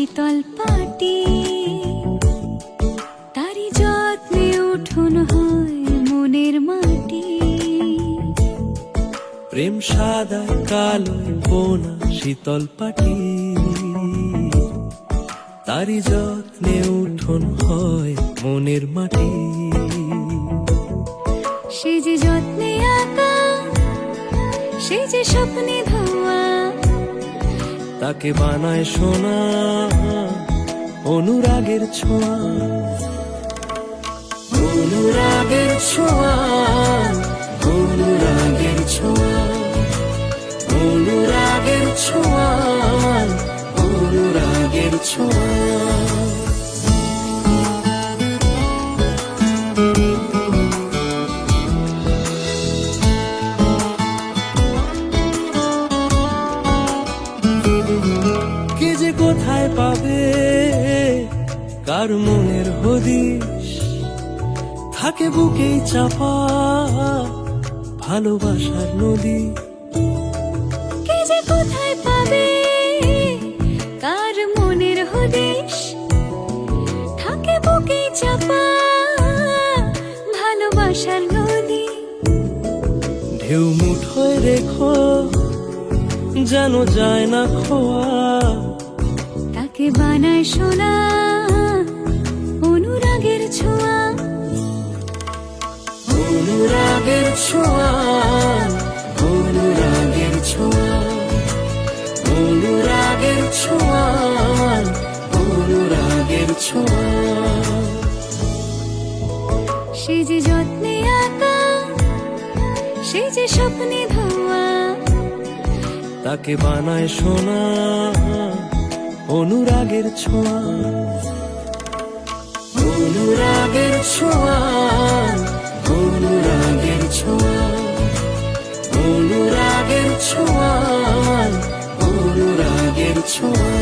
শীতল পাটি, তারি যত্নে উঠোন হয় মনের মাটি। প্রেম সাদা কালোয় বোনা শীতল পাটি, তারি যত্নে উঠোন হয় মনের মাটি। সে যে যত্নে আঁকা, সে যে স্বপ্নে ধোয়া, তাকে বানায় সোনা অনুরাগের ছোঁয়া। অনুরাগের ছোঁয়া, অনুরাগের ছোঁয়া, অনুরাগের ছোঁয়া, অনুরাগের ছোঁয়া। কে যে কোথায় পাবে কার মনের হদিশ, থাকে বুকেই চাপা ভালোবাসার নদী। কে যে কোথায় পাবে কার মনের হদিশ, থাকে বুকে চাপা ভালোবাসার নদী। ঢেউ মুঠোয় রেখো যেন যায় না খোয়া, তাকে বানায় সোনা অনুরাগের ছোঁয়া। অনুরাগের ছোঁয়া, অনুরাগের ছোঁয়া, অনুরাগের ছোঁয়া, অনুরাগের ছোঁয়া। সে যে যত্নে আঁকা, সে যে স্বপ্নে ধোয়া, তাকে বানায় সোনা অনুরাগের ছোঁয়া। অনুরাগের ছোঁয়া, অনুরাগের ছোঁয়া, অনুরাগের ছোঁয়া, অনুরাগের ছোঁয়া।